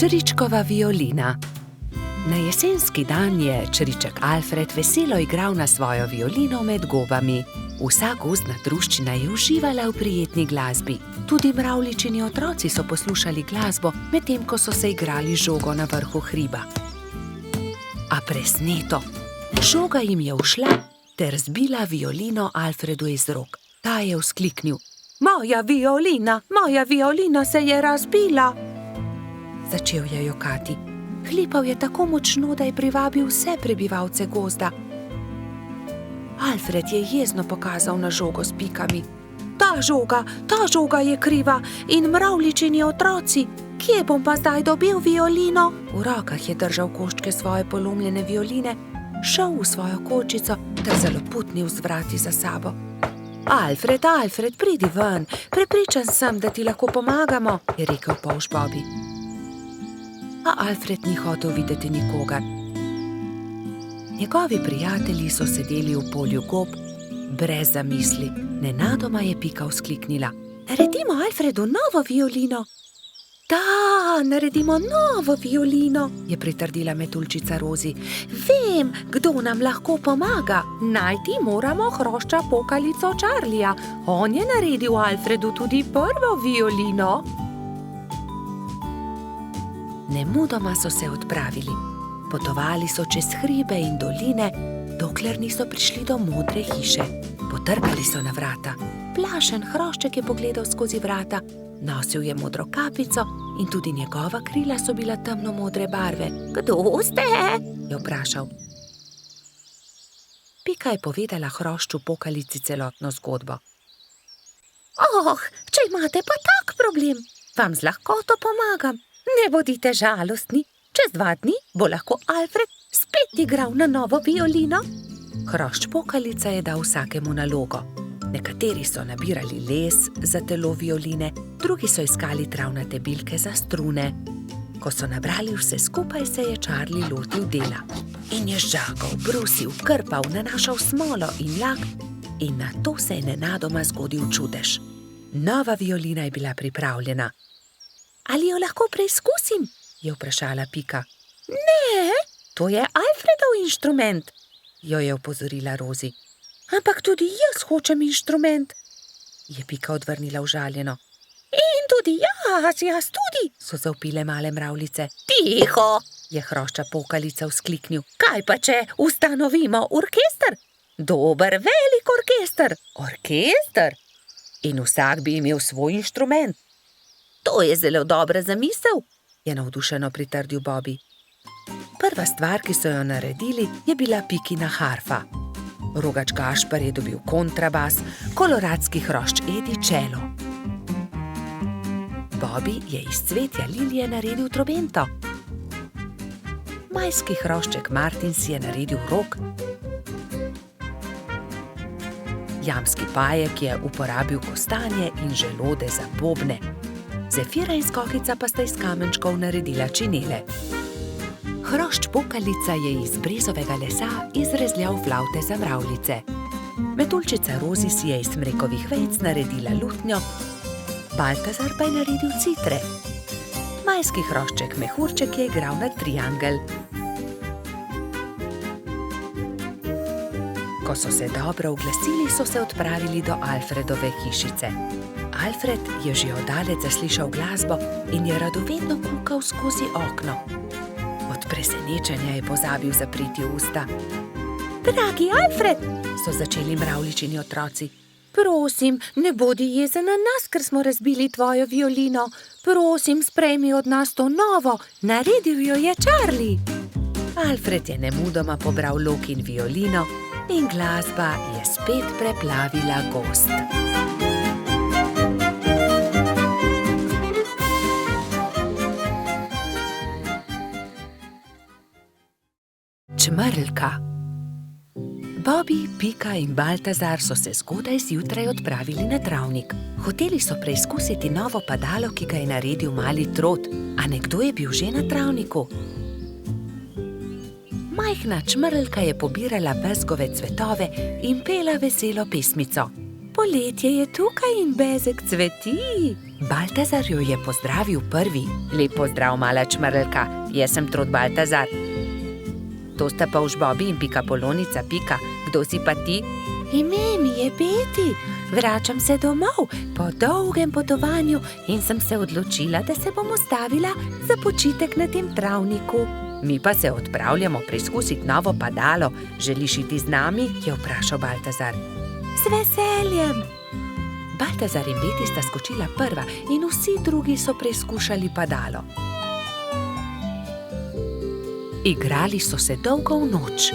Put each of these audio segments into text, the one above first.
Čričkova violina. Na jesenski dan je čriček Alfred veselo igral na svojo violino med gobami. Vsa gozdna druščina je uživala v prijetni glasbi. Tudi mravljičini otroci so poslušali glasbo, medtem ko so se igrali žogo na vrhu hriba. A presneto, žoga jim je ušla ter zbila violino Alfredu iz rok. Ta je vzkliknil: moja violina se je razbila! Začel je jokati. Hlipal je tako močno, da je privabil vse prebivalce gozda. Alfred je jezno pokazal na žogo s pikami. Ta žoga je kriva in mravljičini otroci. Kje bom pa zdaj dobil violino? V rokah je držal koščke svoje polomljene violine, šel v svojo kočico ter zaloputnil z vrati za sabo. Alfred, pridi ven, prepričan sem, da ti lahko pomagamo, je rekel polž Bobby. A Alfred ni hotel videti nikogar. Njegovi prijatelji so sedeli v polju gob, brez zamisli. Nenadoma je Pika vzkliknila: naredimo Alfredu novo violino! Da, naredimo novo violino, je pritrdila metuljčica Rozi. Vem, kdo nam lahko pomaga. Najti moramo hrošča pokalico Charlija. On je naredil Alfredu tudi prvo violino. Nemudoma so se odpravili. Potovali so čez hribe in doline, dokler niso prišli do modre hiše. Potrkali so na vrata. Plašen hrošček je pogledal skozi vrata. Nosil je modro kapico in tudi njegova krila so bila temno-modre barve. Kdo ste? Je vprašal. Pika je povedala hrošču pokalici celotno zgodbo. Če imate pa tak problem, vam z lahkoto pomagam. Ne bodite žalostni, čez 2 dni bo lahko Alfred spet igral na novo violino. Hrošč pokalica je dal vsakemu nalogo. Nekateri so nabirali les za telo violine, drugi so iskali travnate bilke za strune. Ko so nabrali vse skupaj, se je Charlie lotil dela. In je žagal, brusil, krpal, nanašal smolo in lak in nato se je nenadoma zgodil čudež. Nova violina je bila pripravljena. Ali jo lahko preizkusim? Je vprašala Pika. Ne, to je Alfredov inštrument, jo je opozorila Rozi. Ampak tudi jaz hočem inštrument, je Pika odvrnila užaljeno. In tudi jaz tudi, so zavpile male mravljice. Tiho, je hrošča pokalica vzkliknil. Kaj pa če ustanovimo orkester? Dober, velik orkester. Orkester? In vsak bi imel svoj inštrument. To je zelo dobra zamisel, je navdušeno pritrdil Bobby. Prva stvar, ki so jo naredili, je bila Pikina harfa. Rogač Gašper je dobil kontrabas, koloradski hrošč Edi čelo. Bobby je iz cvetja lilije naredil trobento. Majski hrošček Martin si je naredil rog. Jamski pajek je uporabil kostanje in želode za bobne. Zefira in Skokica pa sta iz kamenčkov naredila činele. Hrošč pokalica je iz brezovega lesa izrezljal flavte za mravljice. Metuljčica Rozi si je iz smrekovih vejic naredila lutnjo, Baltazar pa je naredil citre. Majski hrošček Mehurček je igral na triangel. Ko so se dobro oglasili, so se odpravili do Alfredove hišice. Alfred je že oddaleč zaslišal glasbo in je radovedno kukal skozi okno. Od presenečenja je pozabil zapreti usta. Dragi Alfred, so začeli mravljičini otroci. Prosim, ne bodi jezen na nas, ker smo razbili tvojo violino. Prosim, sprejmi od nas to novo, naredil jo je Charlie. Alfred je nemudoma pobral lok in violino in glasba je spet preplavila gozd. Čmrlka. Bobby, Pika in Baltazar so se zgodaj zjutraj odpravili na travnik. Hoteli so preizkusiti novo padalo, ki ga je naredil mali Trot. A nekdo je bil že na travniku. Majhna čmrlka je pobirala bezgove cvetove in pela veselo pesmico. Poletje je tukaj in bezeg cveti. Baltazar jo je pozdravil prvi. Lep pozdrav, mala čmrlka, jaz sem Trod Baltazar. To sta Polž Bobi in Pikapolonica Pika. Kdo si pa ti? Ime mi je Beti. Vračam se domov po dolgem potovanju in sem se odločila, da se bom ustavila za počitek na tem travniku. Mi pa se odpravljamo preizkusiti novo padalo. Želiš iti z nami? Je vprašal Baltazar. Z veseljem. Baltazar in Beti sta skočila prva in vsi drugi so preizkušali padalo. Igrali so se dolgo v noč.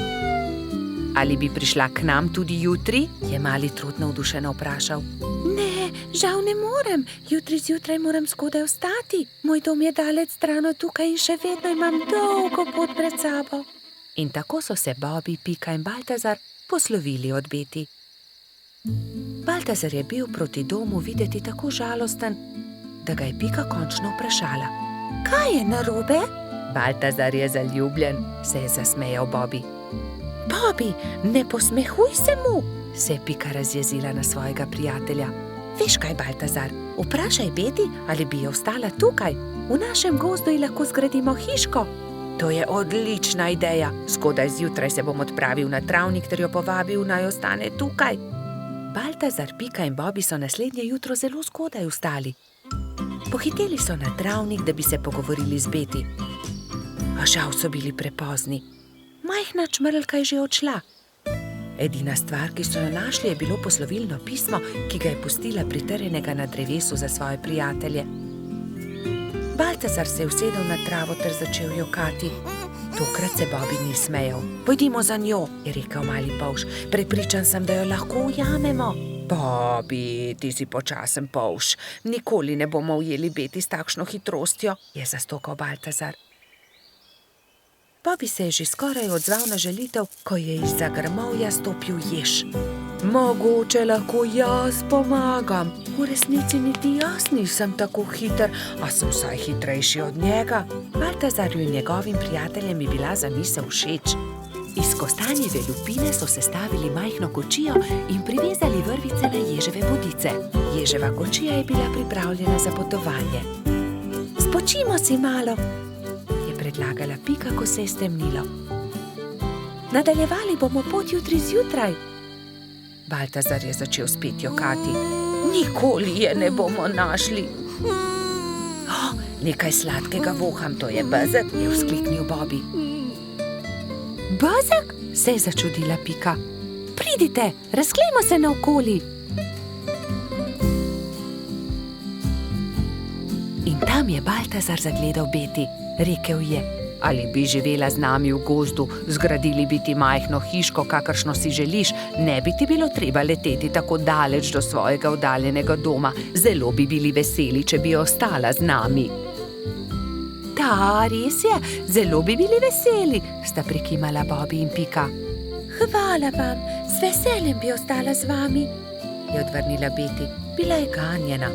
Ali bi prišla k nam tudi jutri? Je mali Trud navdušeno vprašal. Ne, žal ne morem. Jutri zjutraj moram skodaj vstati. Moj dom je daleč stran od tukaj in še vedno imam dolgo pot pred sabo. In tako so se Bobi, Pika in Baltazar poslovili od Beti. Baltazar je bil proti domu videti tako žalosten, da ga je Pika končno vprašala. Kaj je narobe? Baltazar je zaljubljen, se je zasmejal Bobi. Bobi, ne posmehuj se mu, se je Pika razjezila na svojega prijatelja. Veš kaj, Baltazar, vprašaj Beti, ali bi jo ostala tukaj. V našem gozdu ji lahko zgradimo hiško. To je odlična ideja. Zgodaj zjutraj se bom odpravil na travnik ter jo povabil, naj ostane tukaj. Baltazar, Pika in Bobi so naslednje jutro zelo zgodaj vstali. Pohiteli so na travnik, da bi se pogovorili z Beti. A žal so bili prepozni. Majhna čmrlka je že odšla. Edina stvar, ki so jo našli, je bilo poslovilno pismo, ki ga je pustila pritrjenega na drevesu za svoje prijatelje. Baltazar se je usedel na travo ter začel jokati. Tokrat se Bobi ni smejal. Pojdimo za njo, je rekel mali polž. Prepričan sem, da jo lahko ujamemo. Bobi, ti si počasen polž. Nikoli ne bomo ujeli Beti s takšno hitrostjo, je zastokal Baltazar. Bobi se je že skoraj odzval na želitev, ko je izza grmovja stopil jež. Mogoče lahko jaz pomagam. V resnici niti jaz nisem tako hiter, a sem vsaj hitrejši od njega. Baltazarju in njegovim prijateljem je bila zamisel všeč. Iz kostanjeve lupine so sestavili majhno kočijo in privezali vrvice na ježeve bodice. Ježeva kočija je bila pripravljena za potovanje. Spočimo si malo, predlagala Pika, ko se je stemnilo. Nadaljevali bomo pot jutri zjutraj. Baltazar je začel spet jokati. Nikoli je ne bomo našli. Nekaj sladkega voham, to je bezeg, je vzkliknil Bobi. Bezeg? Se je začudila Pika. Pridite, razklejmo se naokoli. In tam je Baltazar zagledal Beti. Rekel je, ali bi živela z nami v gozdu, zgradili bi ti majhno hiško, kakršno si želiš, ne bi ti bilo treba leteti tako daleč do svojega oddaljenega doma. Zelo bi bili veseli, če bi ostala z nami. Da, res je, zelo bi bili veseli, sta prikimala Bobi in Pika. Hvala vam, z veseljem bi ostala z vami, je odvrnila Beti. Bila je ganjena.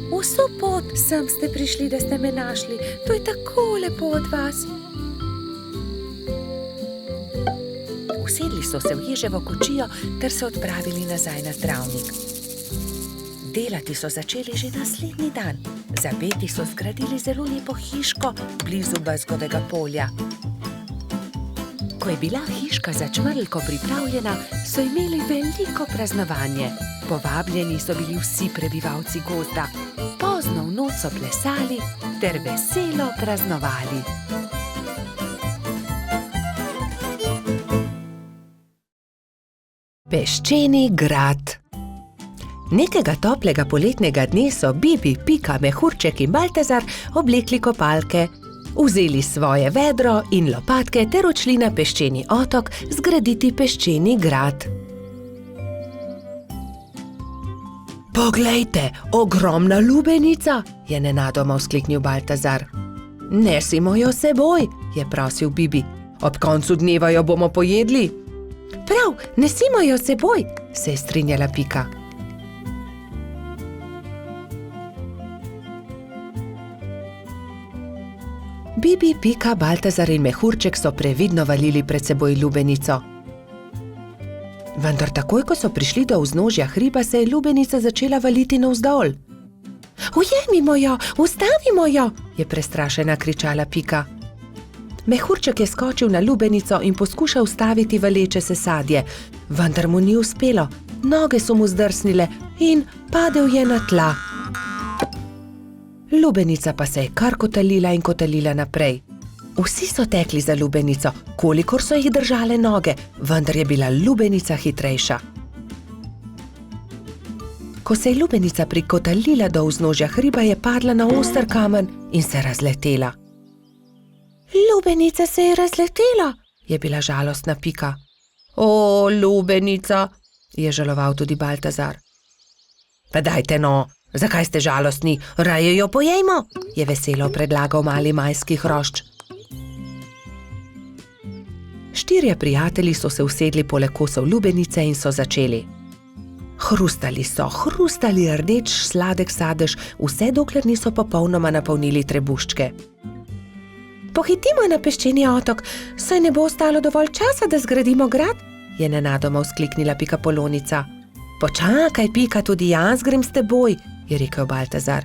Vso pot sem ste prišli, da ste me našli. To je tako lepo od vas. Usedli so se v ježevo kočijo ter se odpravili nazaj na travnik. Delati so začeli že naslednji dan. Za Beti so zgradili zelo lepo hiško blizu bezgovega polja. Ko je bila hiška za čmrlko pripravljena, so imeli veliko praznovanje. Povabljeni so bili vsi prebivalci gozda. Pozno v noč so plesali ter veselo praznovali. Peščeni grad. Nekega toplega poletnega dne so Bibi, Pika, Mehurček in Baltazar oblekli kopalke, vzeli svoje vedro in lopatke ter odšli na peščeni otok zgraditi peščeni grad. Poglejte, ogromna lubenica, je nenadoma vzkliknil Baltazar. Nesimo jo s seboj, je prosil Bibi. Ob koncu dneva jo bomo pojedli. Prav, nesimo jo s seboj, se je strinjala Pika. Bibi, Pika, Baltazar in Mehurček so previdno valili pred seboj lubenico. Vendar takoj, ko so prišli do vznožja hriba, se je lubenica začela valiti navzdol. Ujemimo jo, ustavimo jo, je prestrašena kričala Pika. Mehurček je skočil na lubenico in poskušal ustaviti valeče se sadje, vendar mu ni uspelo. Noge so mu zdrsnile in padel je na tla. Lubenica pa se je kar kotalila naprej. Vsi so tekli za lubenico, kolikor so jih držale noge, vendar je bila lubenica hitrejša. Ko se je lubenica prikotalila do vznožja hriba, je padla na oster kamen in se razletela. Lubenica se je razletela, je bila žalostna Pika. O, lubenica, je žaloval tudi Baltazar. Pa dajte no, zakaj ste žalostni, raje jo pojejmo, je veselo predlagal mali majski hrošč. 4 prijatelji so se usedli poleg kosov lubenice in so začeli. Hrustali rdeč sladek sadež, vse dokler niso popolnoma napolnili trebuščke. Pohitimo na peščeni otok, saj ne bo ostalo dovolj časa, da zgradimo grad, je nenadoma vzkliknila Pikapolonica. Počakaj, Pika, tudi jaz grem s teboj, je rekel Baltazar.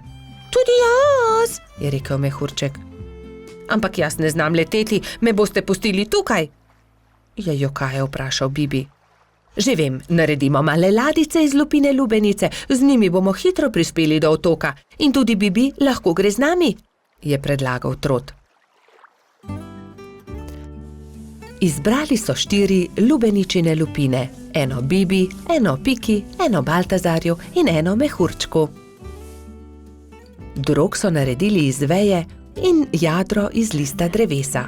Tudi jaz, je rekel Mehurček. Ampak jaz ne znam leteti, me boste pustili tukaj, je jokaje vprašal Bibi. Že vem, naredimo male ladice iz lupine lubenice, z njimi bomo hitro prispeli do otoka in tudi Bibi lahko gre z nami, je predlagal Trot. Izbrali so 4 lubeničine lupine, eno Bibi, eno Piki, eno Baltazarju in eno Mehurčku. Drog so naredili iz veje in jadro iz lista drevesa.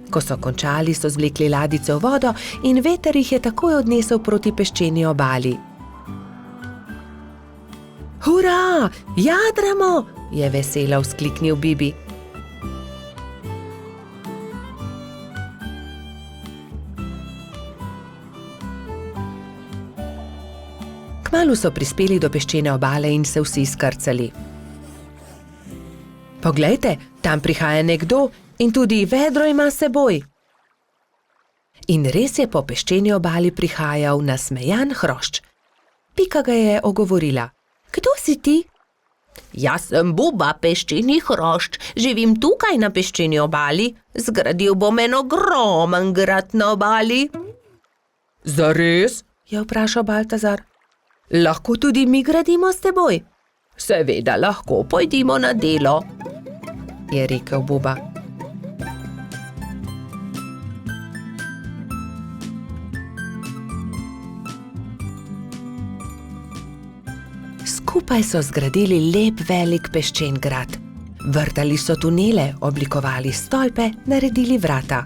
Ko so končali, so zvlekli ladice v vodo in veter jih je takoj odnesel proti peščeni obali. Hurra, jadramo, je veselo vzkliknil Bibi. Kmalu so prispeli do peščene obale in se vsi skrcali. Poglejte, tam prihaja nekdo in tudi vedro ima s seboj. In res je po peščeni obali prihajal nasmejan hrošč. Pika ga je ogovorila. Kdo si ti? Jaz sem Buba, peščeni hrošč, živim tukaj na peščeni obali, zgradil bom en ogromen grad na obali. Zares? Je vprašal Baltazar. Lahko tudi mi gradimo s teboj? Seveda lahko, pojdimo na delo, je rekel Buba. Skupaj so zgradili lep velik peščen grad. Vrtali so tunele, oblikovali stolpe, naredili vrata.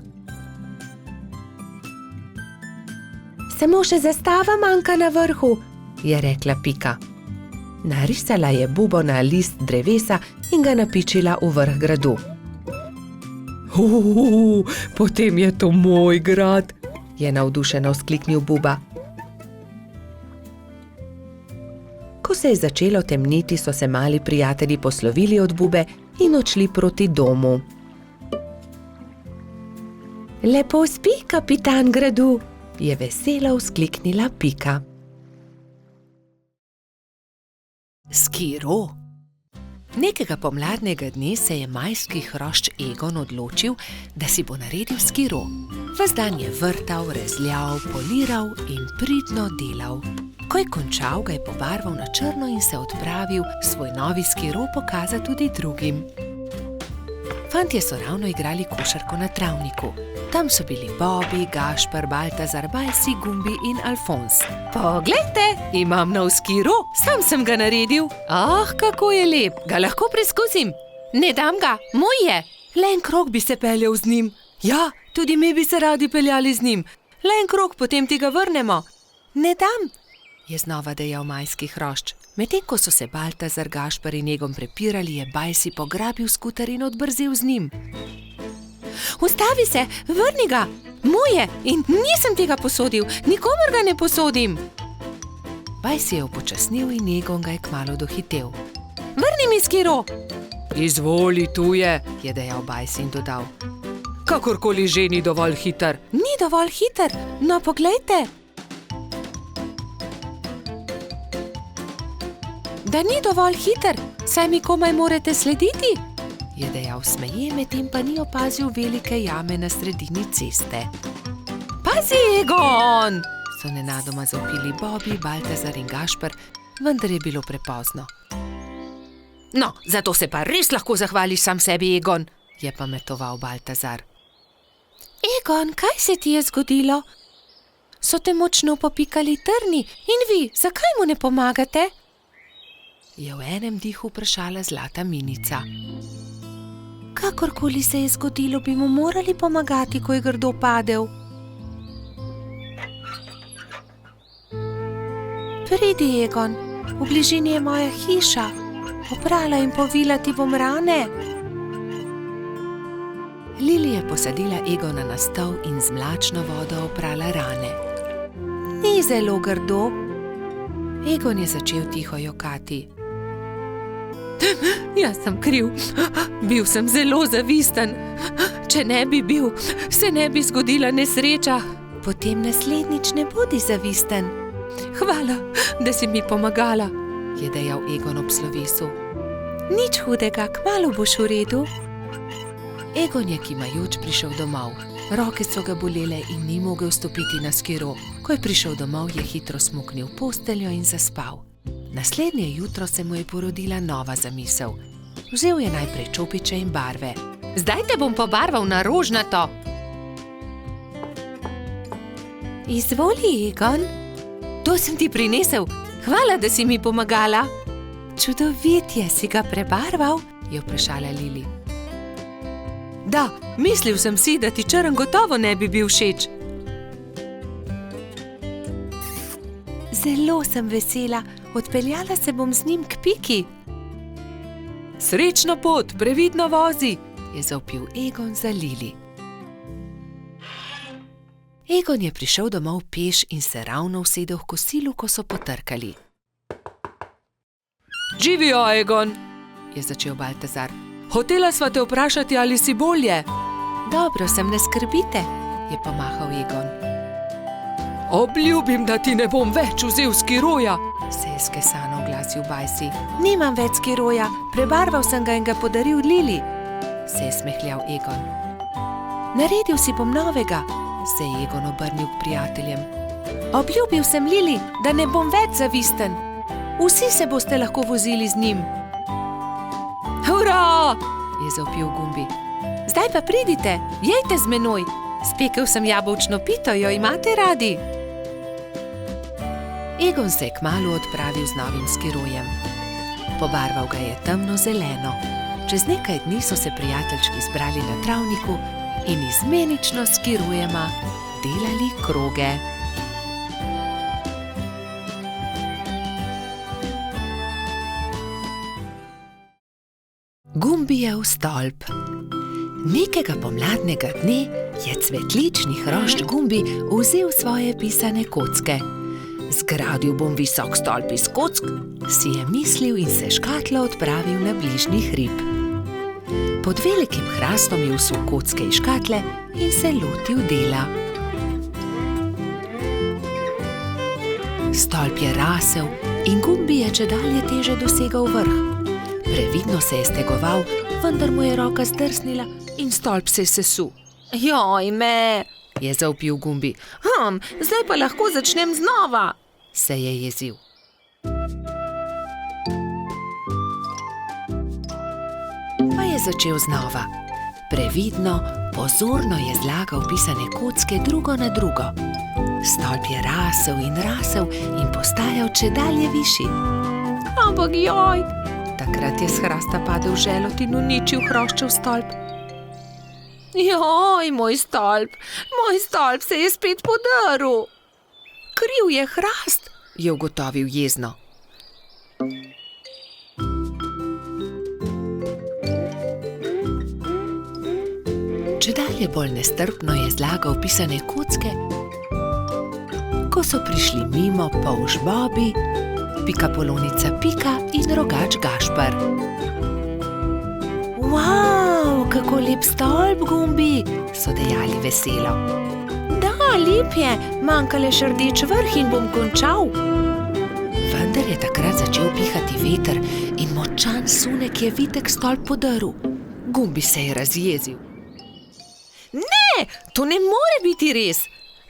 Samo še zastava manjka na vrhu, je rekla Pika. Narisala je Bubo na list drevesa in ga napičila v vrh gradu. Potem je to moj grad, je navdušeno vzkliknil Buba. Ko se je začelo temniti, so se mali prijatelji poslovili od Bube in odšli proti domu. Lepo spi, kapitan gradu, je veselo vzkliknila Pika. Skiro. Nekega pomladnega dne se je majski hrošč Egon odločil, da si bo naredil skiro. Ves dan je vrtal, rezljal, poliral in pridno delal. Ko je končal, ga je pobarval na črno in se odpravil svoj novi skiro pokazati tudi drugim. Fantje so ravno igrali košarko na travniku. Tam so bili Bobi, Gašper, Baltazar, Bajsi, Gumbi in Alfons. Poglejte, imam nov skiro, sam sem ga naredil. Kako je lep, ga lahko preizkusim? Ne dam ga, moj je. Le en krog bi se peljal z njim. Ja, tudi mi bi se radi peljali z njim. Le en krog, potem ti ga vrnemo. Ne dam, je znova dejal majski hrošč. Medtem ko so se Baltazar, Gašper in Egon prepirali, je Bajsi pograbil skuter in odbrzel z njim. Ustavi se, vrni ga, moj je in nisem tega posodil, nikomur ga ne posodim. Bajsi je upočasnil in Egon ga je kmalu dohitel. Vrni mi skiro. Izvoli, tu je dejal Bajs in dodal. Kakorkoli že ni dovolj hiter. Ni dovolj hiter? No, poglejte. Da ni dovolj hiter, saj mi komaj morate slediti, je dejal smeje, medtem pa ni opazil velike jame na sredini ceste. Pazi, Egon! So nenadoma zavpili Bobby, Baltazar in Gašper, vendar je bilo prepozno. No, zato se pa res lahko zahvališ sam sebi, Egon, je pametoval Baltazar. Egon, kaj se ti je zgodilo? So te močno popikali trni in vi, zakaj mu ne pomagate? Je v enem dihu vprašala zlata minica. Kakorkoli se je zgodilo, bi mu morali pomagati, ko je grdo padel. Pridi, Egon, v bližini je moja hiša. Oprala in povila ti bom rane. Lili je posadila Egona na stol in z mlačno vodo oprala rane. Ni zelo grdo. Egon je začel tiho jokati. Jaz sem kriv. Bil sem zelo zavisten. Če ne bi bil, se ne bi zgodila nesreča. Potem naslednjič ne bodi zavisten. Hvala, da si mi pomagala, je dejal Egon ob slovesu. Nič hudega, kmalu boš v redu. Egon je kimajoč prišel domov. Roke so ga bolele in ni mogel stopiti na skiro. Ko je prišel domov, je hitro smuknil v posteljo in zaspal. Naslednje jutro se mu je porodila nova zamisel. Vzel je najprej čopiče in barve. Zdaj te bom pobarval na rožnato. Izvoli, Egon. To sem ti prinesel. Hvala, da si mi pomagala. Čudovit je, si ga prebarval, je vprašala Lili. Da, mislil sem si, da ti črn gotovo ne bi bil všeč. Zelo sem vesela. Odpeljala se bom z njim k Piki. Srečno pot, previdno vozi, je zavpil Egon za Lili. Egon je prišel domov peš in se ravno usedel v kosilu, ko so potrkali. Živijo, Egon, je začel Baltazar. Hotela sva te vprašati, ali si bolje. Dobro sem, ne skrbite, je pomahal Egon. Obljubim, da ti ne bom več vzel skiroja, se je skesano oglasil Bajsi. Nimam več skiroja, prebarval sem ga in ga podaril Lili, se je smehljal Egon. Naredil si bom novega, se je Egon obrnil k prijateljem. Obljubil sem Lili, da ne bom več zavisten. Vsi se boste lahko vozili z njim. Hurra, je zavpil Gumbi. Zdaj pa pridite, jejte z menoj. Spekel sem jabolčno pito, jo imate radi? Egon se je kmalu odpravil z novim skirojem. Pobarval ga je temno zeleno. Čez nekaj dni so se prijateljčki zbrali na travniku in izmenično s skirojema delali kroge. Gumbijev stolp. Nekega pomladnega dne je cvetlični hrošč Gumbi vzel svoje pisane kocke. Zgradil bom visok stolp iz kock, si je mislil in se škatlo odpravil na bližnji hrib. Pod velikim hrastom je vsul kocke iz škatle in se lotil dela. Stolp je rasel in Gumbi je čedalje teže dosegal vrh. Previdno se je stegoval, vendar mu je roka zdrsnila in stolp se je sesul. Joj me, je zavpil Gumbi. Zdaj pa lahko začnem znova, se je jezil. Pa je začel znova. Previdno, pozorno je zlagal pisane kocke drugo na drugo. Stolp je rasel in postajal čedalje višji. Ampak joj! Takrat je s hrasta padel želod in uničil hroščev stolp. Joj, moj stolp se je spet podrl. Kriv je hrast, je ugotovil jezno. Čedalje bolj nestrpno je zlagal pisane kocke, ko so prišli mimo polž Bobby, pikapolonica Pika in rogač Gašper. Wow, kako lep stolp, Gumbi, so dejali veselo. Da, lep je, manjka le še rdeč vrh in bom končal. Vendar je takrat začel pihati veter in močan sunek je vitek stolp podrl. Gumbi se je razjezil. Ne, to ne more biti res.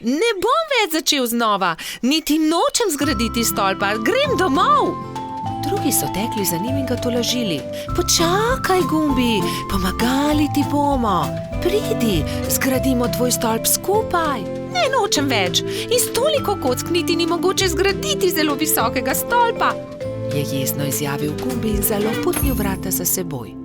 Ne bom več začel znova, niti nočem zgraditi stolpa, grem domov. Drugi so tekli za njim in ga tolažili. Počakaj, Gumbi, pomagali ti bomo. Pridi, zgradimo tvoj stolp skupaj. Ne, nočem več. Iz toliko kock niti ni mogoče zgraditi zelo visokega stolpa, je jezno izjavil Gumbi in zaloputnil vrata za seboj.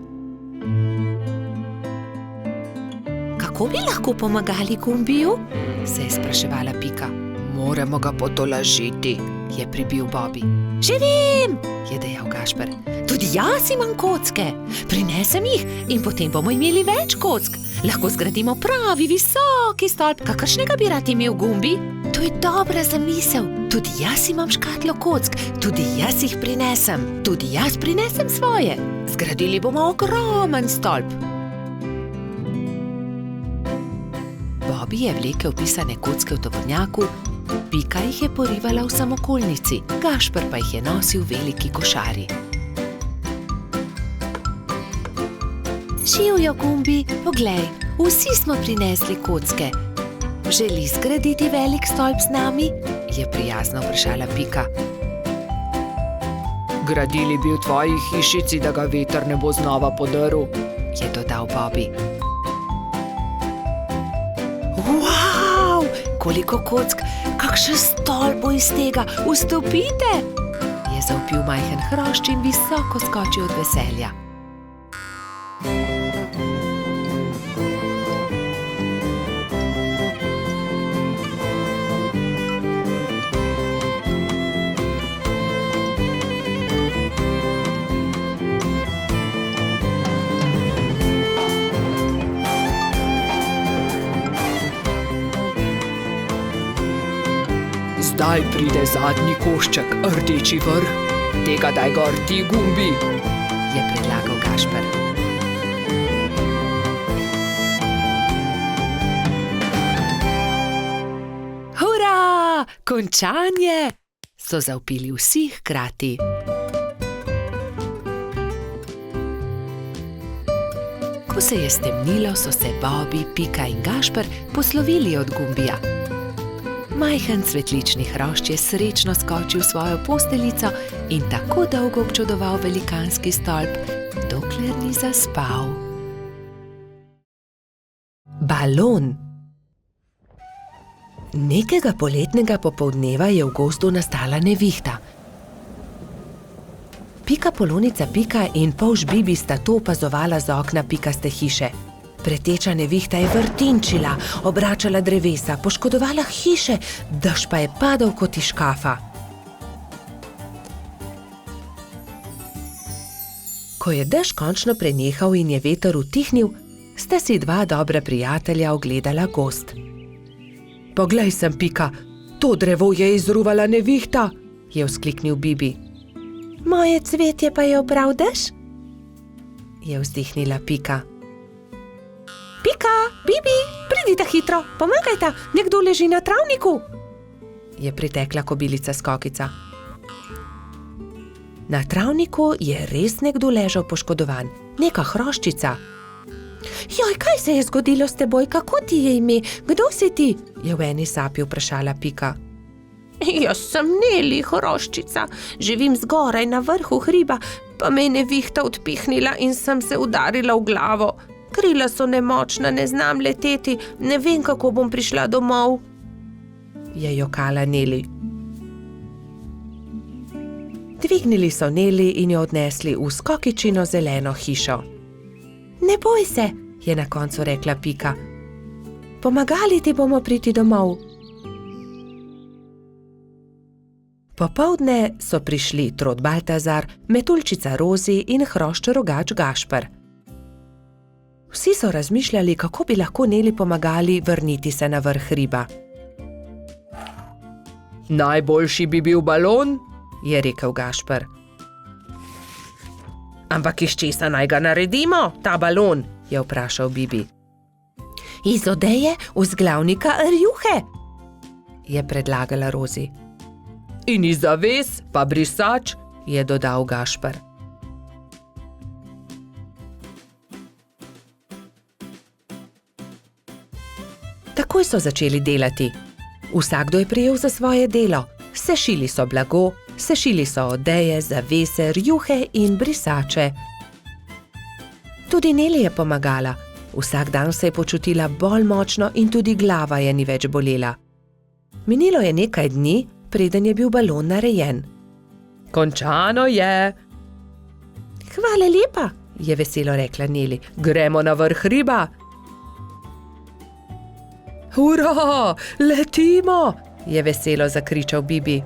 Kako bi lahko pomagali Gumbiju? Se je spraševala Pika. Moramo ga potolažiti, je pribil Bobby. Že vem, je dejal Gašper. Tudi jaz imam kocke. Prinesem jih in potem bomo imeli več kock. Lahko zgradimo pravi visoki stolp, kakršnega bi rad imel Gumbi. To je dobra zamisel. Tudi jaz imam škatlo kock, tudi jaz jih prinesem. Tudi jaz prinesem svoje. Zgradili bomo ogromen stolp. Bobby je vlekel pisane kocke v tovornjaku, Pika jih je porivala v samokolnici, Gašper pa jih je nosil v veliki košari. Živjo, Gumbi, poglej, vsi smo prinesli kocke. Želi zgraditi velik stolp z nami? Je prijazno vprašala Pika. Gradili bi v tvoji hišici, da ga veter ne bo znova podrl, je dodal Bobby. Wow, koliko kock, kakšen stolp bo iz tega, vstopite, je zavpil majhen hrošč in visoko skočil od veselja. Zdaj pride zadnji košček, rdeči vrh. Tega daj gor ti, Gumbi, je predlagal Gašper. Hura, končanje, so zavpili vsi hkrati. Ko se je stemnilo, so se Bobby, Pika in Gašper poslovili od Gumbija. Majhen cvetlični hrošč je srečno skočil v svojo posteljico in tako dolgo občudoval velikanski stolp, dokler ni zaspal. Balon. Nekega poletnega popoldneva je v gozdu nastala nevihta. Pika Polonica Pika in polž Bibi sta to opazovala z okna pikaste hiše. Preteča nevihta je vrtinčila, obračala drevesa, poškodovala hiše, dež pa je padal kot iz škafa. Ko je dež končno prenehal in je veter utihnil, sta si dva dobra prijatelja ogledala gozd. Poglej sem, Pika, to drevo je izruvala nevihta, je vzkliknil Bibi. Moje cvetje pa je obral dež, je vzdihnila Pika. Pika, Bibi, pridite hitro, pomagajta, nekdo leži na travniku, je pritekla kobilica Skokica. Na travniku je res nekdo ležal poškodovan, neka hroščica. Joj, kaj se je zgodilo s teboj, kako ti je ime, kdo si ti? Je v eni sapi vprašala Pika. Jaz sem Neli, hroščica, živim zgoraj na vrhu hriba, pa me je nevihta odpihnila in sem se udarila v glavo. Krila so nemočna, ne znam leteti, ne vem, kako bom prišla domov, je jokala Neli. Dvignili so Neli in jo odnesli v Skokičino zeleno hišo. Ne boj se, je na koncu rekla Pika. Pomagali ti bomo priti domov. Popoldne so prišli Trod Baltazar, Metuljčica Rozi in hrošč Rogač Gašper. Vsi so razmišljali, kako bi lahko Neli pomagali vrniti se na vrh hriba. Najboljši bi bil balon, je rekel Gašper. Ampak iz česa naj ga naredimo, ta balon? Je vprašal Bibi. Iz odeje vzglavnika rjuhe, je predlagala Rozi. In iz zaves pa brisač, je dodal Gašper. Takoj so začeli delati. Vsakdo je prijel za svoje delo. Sešili so blago, sešili so odeje, zavese, rjuhe in brisače. Tudi Neli je pomagala. Vsak dan se je počutila bolj močno in tudi glava je ni več bolela. Minilo je nekaj dni, preden je bil balon narejen. Končano je. Hvala lepa, je veselo rekla Neli. Gremo na vrh hriba. Hurra, letimo, je veselo zakričal Bibi.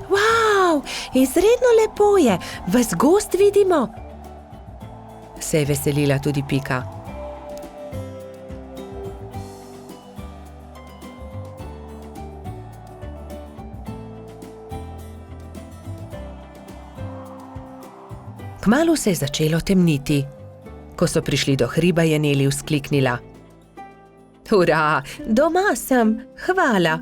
Wow, izredno lepo je, ves gozd vidimo. Se je veselila tudi Pika. Kmalu se je začelo temniti. Ko so prišli do hriba, je Neli vzkliknila. Hurra, doma sem, hvala.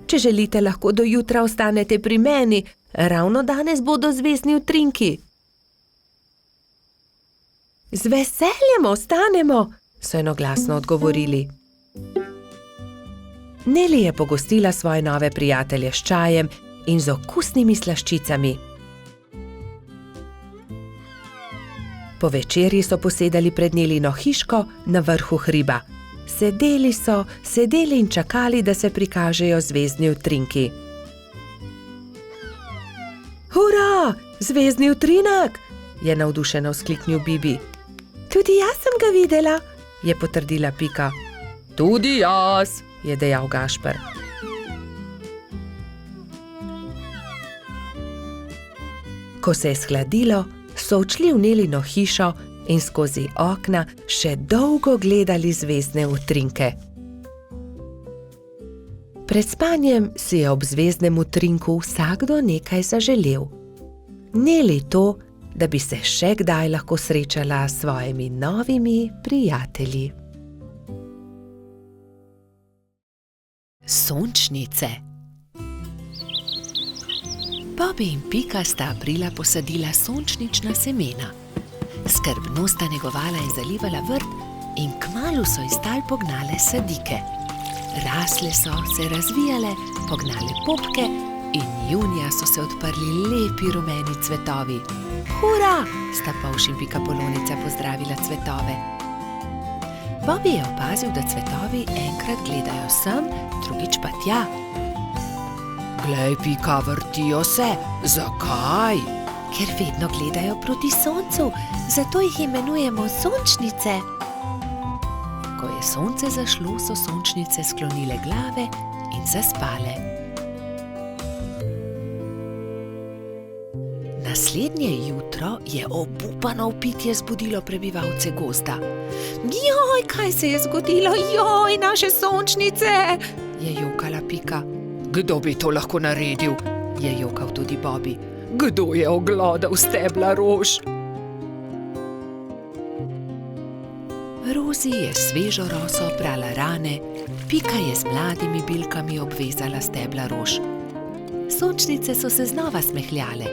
Če želite, lahko do jutra ostanete pri meni, ravno danes bodo zvezdni utrinki. Z veseljem ostanemo, so enoglasno odgovorili. Neli je pogostila svoje nove prijatelje s čajem in z okusnimi slaščicami. Po večerji so posedali pred Nelino hiško na vrhu hriba. Sedeli in čakali, da se prikažejo zvezdni utrinki. Hurra, zvezdni utrinek, je navdušeno vzkliknil Bibi. Tudi jaz sem ga videla, je potrdila Pika. Tudi jaz, je dejal Gašper. Ko se je shladilo, so odšli v Nelino hišo in skozi okna še dolgo gledali zvezdne utrinke. Pred spanjem si je ob zvezdnem utrinku vsakdo nekaj zaželel. Neli to, da bi se še kdaj lahko srečala s svojimi novimi prijatelji. Sončnice. Bobby in Pika sta aprila posadila sončnična semena. Skrbno sta negovala in zalivala vrt in kmalu so iz tal pognale sadike. Rasle so, se razvijale, pognale popke in junija so se odprli lepi rumeni cvetovi. Hura, sta Polž in Pikapolonica pozdravila cvetove. Bobby je opazil, da cvetovi enkrat gledajo sem, drugič pa tja. Glej, Pika, vrtijo se. Zakaj? Ker vedno gledajo proti soncu, zato jih imenujemo sončnice. Ko je sonce zašlo, so sončnice sklonile glave in zaspale. Naslednje jutro je obupano vpitje zbudilo prebivalce gozda. Joj, kaj se je zgodilo? Joj, naše sončnice! Je jokala Pika. Kdo bi to lahko naredil? Je jokal tudi Bobby. Kdo je oglodal stebla rož? Rozi je svežo roso oprala rane, Pika je z mladimi bilkami obvezala stebla rož. Sončnice so se znova smehljale.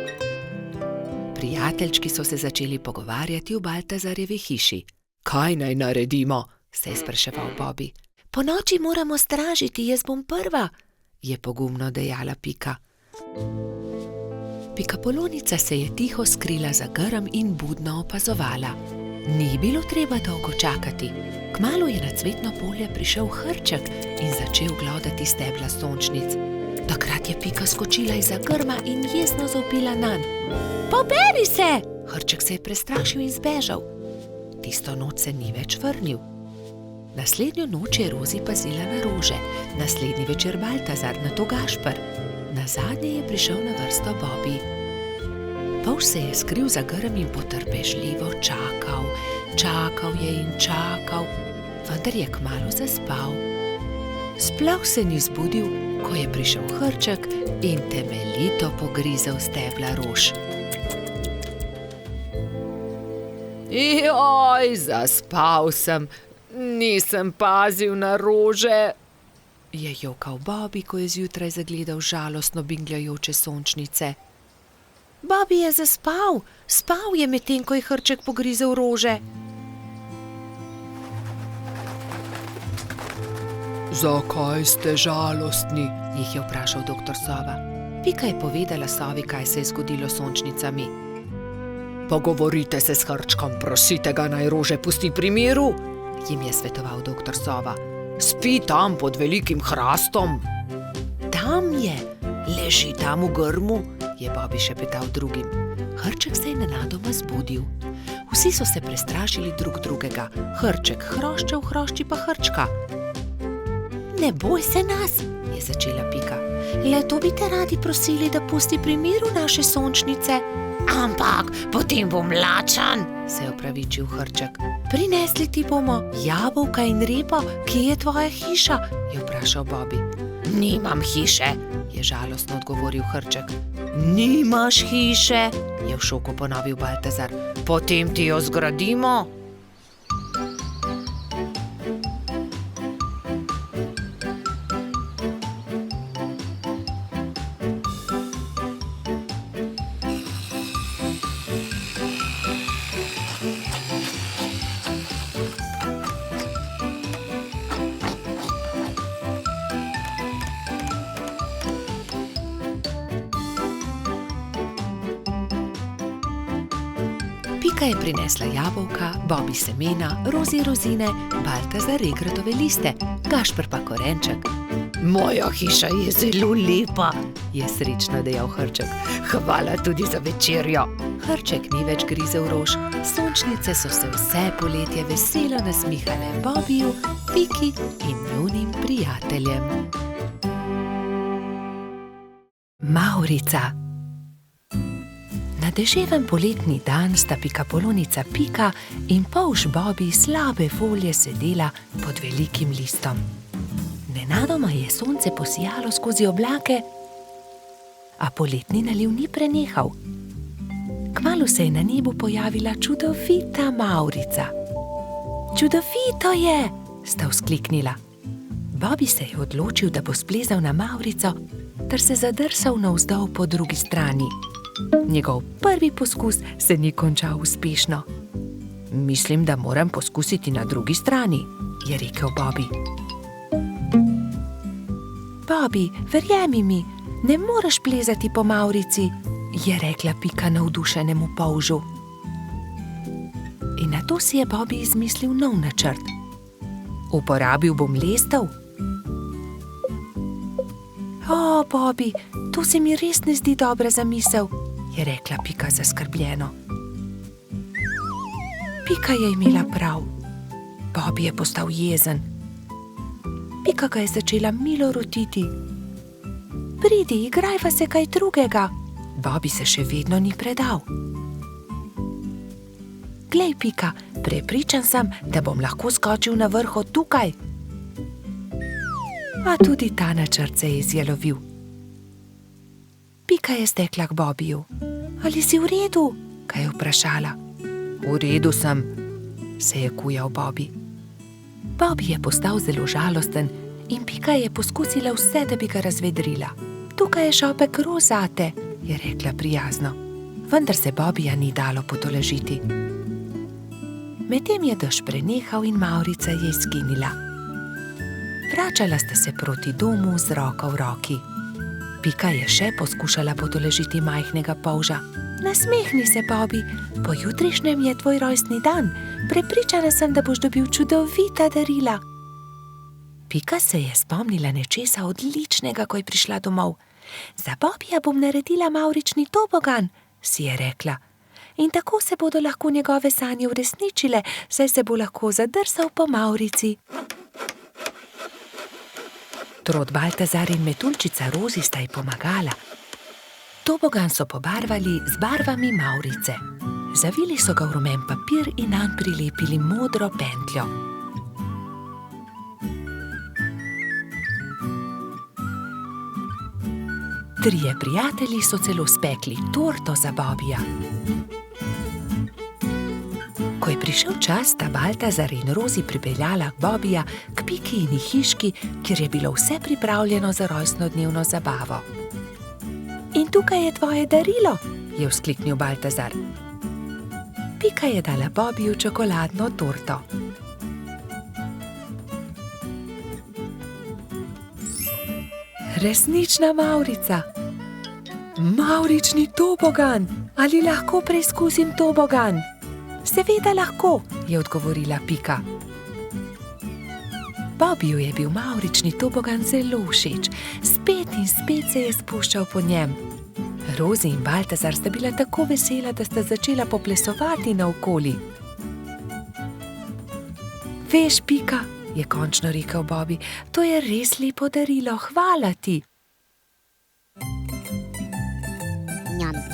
Prijateljčki so se začeli pogovarjati v Baltazarjevi hiši. Kaj naj naredimo? Se je spraševal Bobby. Ponoči moramo stražiti, jaz bom prva, je pogumno dejala Pika. Pikapolonica se je tiho skrila za grm in budno opazovala. Ni bilo treba dolgo čakati. Kmalu je na cvetno polje prišel hrček in začel glodati stebla sončnic. Takrat je Pika skočila izza grma in jezno zavpila nanj. Poberi se! Hrček se je prestrašil in zbežal. Tisto noč se ni več vrnil. Naslednjo noč je Rozi pazila na rože, naslednji večer Baltazar, nato Gašper. Nazadnje je prišel na vrsto Bobby. Polž se je skril za grm in potrpežljivo čakal. Čakal je in čakal, vendar je kmalu zaspal. Sploh se ni zbudil, ko je prišel hrček in temeljito pogrizel stebla rož. Joj, zaspal sem, nisem pazil na rože, je jokal Bobby, ko je zjutraj zagledal žalostno bingljajoče sončnice. Bobby je zaspal, spal je medtem, ko je hrček pogrizel rože. Zakaj ste žalostni? Jih je vprašal doktor Sova. Pika je povedala Sovi, kaj se je zgodilo s sončnicami. Pogovorite se s hrčkom, prosite ga, naj rože pusti pri miru, jim je svetoval doktor Sova. Spi tam pod velikim hrastom. Tam je, leži tam v grmu, je Bobby šepetal drugim. Hrček se je nenadoma zbudil. Vsi so se prestrašili drug drugega. Hrček hroščev, hrošči pa hrčka. Ne boj se nas, je začela Pika. Le to bi te radi prosili, da pusti pri miru naše sončnice. Ampak potem bom lačen, se je opravičil hrček. Prinesli ti bomo jabolka in repo, kje je tvoja hiša, je vprašal Bobby. Nimam hiše, je žalostno odgovoril hrček. Nimaš hiše, je v šoku ponovil Baltazar. Potem ti jo zgradimo. Pika je prinesla jabolka, Bobby semena, Rozi rozine, Baltazar regratove liste, Gašper pa korenček. Moja hiša je zelo lepa, je srečno dejal hrček. Hvala tudi za večerjo. Hrček ni več grizel rož, sončnice so se vse poletje veselo nasmihale Bobbyju, Piki in njunim prijateljem. Mavrica. Na deževen poletni dan sta pikapolonica Pika in polž Bobby slabe volje sedela pod velikim listom. Nenadoma je sonce posijalo skozi oblake, a poletni naliv ni prenehal. Kmalu se je na nebu pojavila čudovita Mavrica. Čudovito je, sta vzkliknila. Bobby se je odločil, da bo splezal na Mavrico ter se zadrsal navzdol po drugi strani. Njegov prvi poskus se ni končal uspešno. Mislim, da moram poskusiti na drugi strani, je rekel Bobby. Bobby, verjemi mi, ne moreš plezati po Mavrici, je rekla Pika navdušenemu polžu. In nato si je Bobby izmislil nov načrt. Uporabil bom lestev. O, Bobby, to se mi res ne zdi dobra zamisel, je rekla Pika zaskrbljeno. Pika je imela prav. Bobby je postal jezen. Pika ga je začela milo rotiti. Pridi, igrajva se kaj drugega. Bobby se še vedno ni predal. Glej, Pika, prepričan sem, da bom lahko skočil na vrh od tukaj. A tudi ta načrt se je izjalovil. Pika je stekla k Bobbyju. Ali si v redu? Kaj je vprašala. V redu sem, se je kujal Bobby. Bobby je postal zelo žalosten in Pika je poskusila vse, da bi ga razvedrila. Tukaj je šopek rož zate, je rekla prijazno. Vendar se Bobbyja ni dalo potolažiti. Medtem je dež prenehal in Mavrica je izginila. Vračala sta se proti domu z roko v roki. Pika je še poskušala potolažiti majhnega polža. Nasmehni se, Bobby, pojutrišnjem je tvoj rojstni dan. Prepričana sem, da boš dobil čudovita darila. Pika se je spomnila nečesa odličnega, ko je prišla domov. Za Bobbyja bom naredila mavrični tobogan, si je rekla. In tako se bodo lahko njegove sanje uresničile, saj se bo lahko zadrsal po Mavrici. Trod Baltazar in metuljčica Rozi sta ji pomagala. Tobogan so pobarvali z barvami Mavrice. Zavili so ga v rumen papir in nanj prilepili modro pentljo. Trije prijatelji so celo spekli torto za Bobbyja. Ko je prišel čas, sta Baltazar in Rozi pripeljala Bobija k Pikini hiški, kjer je bilo vse pripravljeno za rojstnodnevno zabavo. In tukaj je tvoje darilo, je vzkliknil Baltazar. Pika je dala Bobiju čokoladno torto. Resnična mavrica. Mavrični tobogan. Ali lahko preizkusim tobogan? Seveda lahko, je odgovorila Pika. Bobiju je bil mavrični tobogan zelo všeč. Spet in spet se je spuščal po njem. Rozi in Baltazar sta bila tako vesela, da sta začela poplesovati naokoli. Veš, Pika, je končno rekel Bobi, to je res lepo darilo, hvala ti.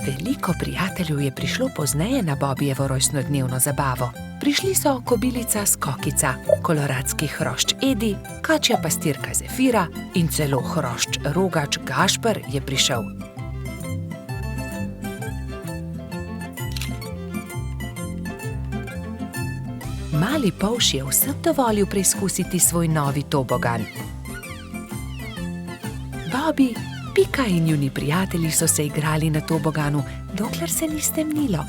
Veliko prijateljev je prišlo pozneje na Bobijevo rojstnodnevno zabavo. Prišli so kobilica Skokica, koloradski hrošč Edi, kačja pastirka Zefira in celo hrošč Rogač Gašper je prišel. Mali polž je vsem dovolil preizkusiti svoj novi tobogan. Bobi, Pika in njuni prijatelji so se igrali na toboganu, dokler se ni stemnilo.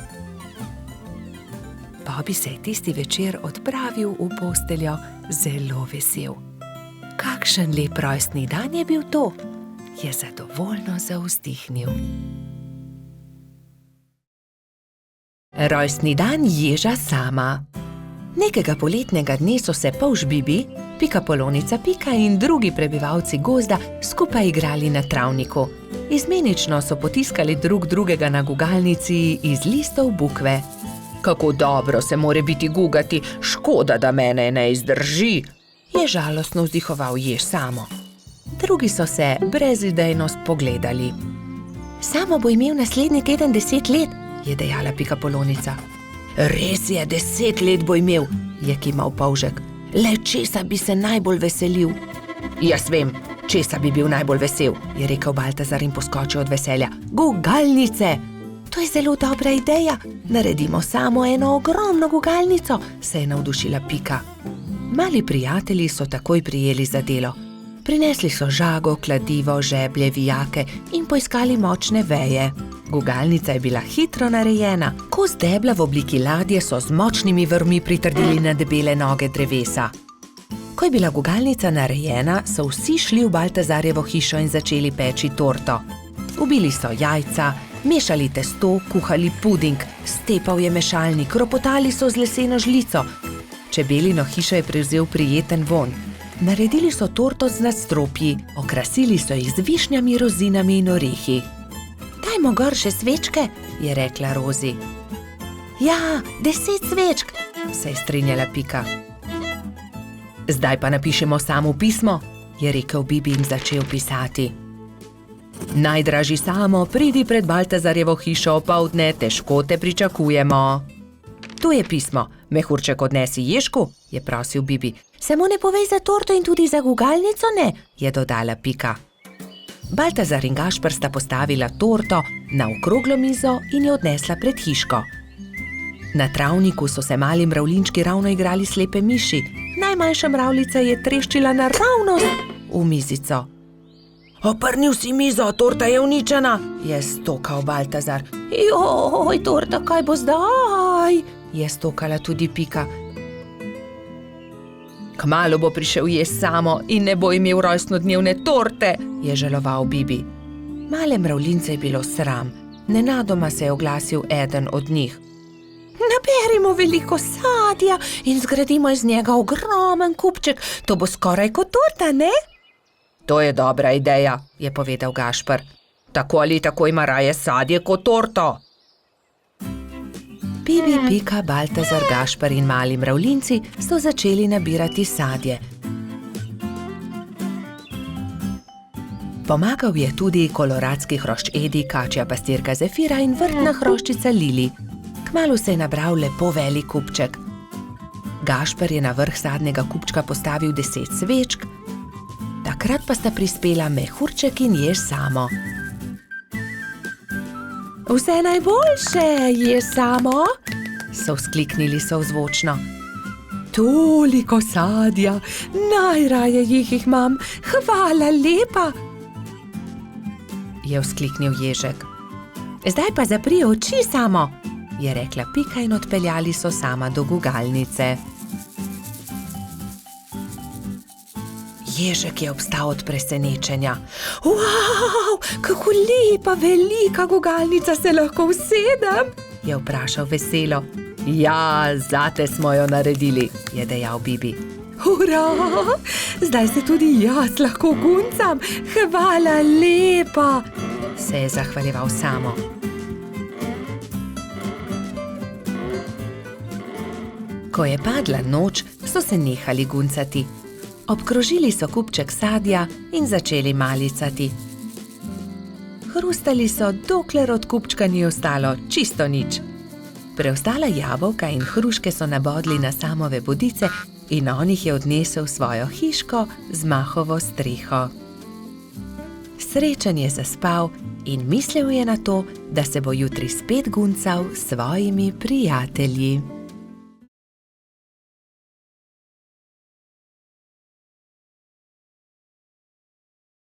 Bobi se je tisti večer odpravil v posteljo zelo vesel. Kakšen lep rojstni dan je bil to, je zadovoljno zavzdihnil. Rojstni dan ježa Sama. Nekega poletnega dne so se polž Bibi, Pikapolonica Pika in drugi prebivalci gozda skupaj igrali na travniku. Izmenično so potiskali drug drugega na gugalnici iz listov bukve. Kako dobro se more biti gugati, škoda, da mene ne izdrži, je žalostno vzdihoval jež Samo. Drugi so se brezidejno spogledali. Samo bo imel naslednji teden 10 let, je dejala Pikapolonica. Res je, 10 let bo imel, je kimal polžek. Le česa bi se najbolj veselil? Jaz vem, česa bi bil najbolj vesel, je rekel Baltazar in poskočil od veselja. Gugalnice! To je zelo dobra ideja. Naredimo samo eno ogromno gugalnico, se je navdušila Pika. Mali prijatelji so takoj prijeli za delo. Prinesli so žago, kladivo, žeblje, vijake in poiskali močne veje. Gugalnica je bila hitro narejena. Kos debla v obliki ladje so z močnimi vrvmi pritrdili na debele noge drevesa. Ko je bila gugalnica narejena, so vsi šli v Baltazarjevo hišo in začeli peči torto. Ubili so jajca, mešali testo, kuhali puding, stepal je mešalnik, ropotali so z leseno žlico. Čebelino hišo je prevzel prijeten vonj. Naredili so torto z nadstropji, okrasili so jih z višnjami, rozinami in orehi. Dajmo gor še svečke, je rekla Rozi. Ja, 10 svečk, se je strinjala Pika. Zdaj pa napišemo samo pismo, je rekel Bibi in začel pisati. Najdražji Samo, pridi pred Baltazarjevo hišo opoldne, težko te pričakujemo. Tu je pismo, mehurček odnesi Ježku, je prosil Bibi. Samo ne povej za torto in tudi za gugalnico ne, je dodala Pika. Baltazar in Gašper sta postavila torto na okroglo mizo in jo odnesla pred hiško. Na travniku so se mali mravljinčki ravno igrali slepe miši. Najmanjša mravljica je treščila naravnost v mizico. Oprnil si mizo, torta je uničena, je stokal Baltazar. Joj, torta, kaj bo zdaj? Je stokala tudi Pika. Kmalu bo prišel jež Samo in ne bo imel rojstnodnevne torte, je žaloval Bibi. Male mravljince je bilo sram. Nenadoma se je oglasil eden od njih. Naberimo veliko sadja in zgradimo iz njega ogromen kupček. To bo skoraj kot torta, ne? To je dobra ideja, je povedal Gašper. Tako ali tako ima raje sadje kot torto. Bibi, Pika, Baltazar, Gašper in mali mravljinci so začeli nabirati sadje. Pomagal je tudi koloradski hrošč Edi, kačja pastirka Zefira in vrtna hroščica Lili. Kmalu se je nabral lepo velik kupček. Gašper je na vrh sadnega kupčka postavil 10 svečk, takrat pa sta prispela mehurček in jež Samo. Vse najboljše, jež Samo, so vzkliknili sozvočno. Toliko sadja, najraje jih imam, hvala lepa, je vzkliknil ježek. Zdaj pa zapri oči, Samo, je rekla Pika in odpeljali so Sama do gugalnice. Ježek je obstal od presenečenja. Wow, kako lepa, velika gugalnica, se lahko usedem? Je vprašal veselo. Ja, zate smo jo naredili, je dejal Bibi. Hurra, zdaj se tudi jaz lahko guncam, hvala lepa, se je zahvaljeval Samo. Ko je padla noč, so se nehali guncati. Obkrožili so kupček sadja in začeli malicati. Hrustali so, dokler od kupčka ni ostalo čisto nič. Preostala jabolka in hruške so nabodli na Samove bodice in on jih je odnesel v svojo hiško z mahovo streho. Srečen je zaspal in mislil je na to, da se bo jutri spet guncal s svojimi prijatelji.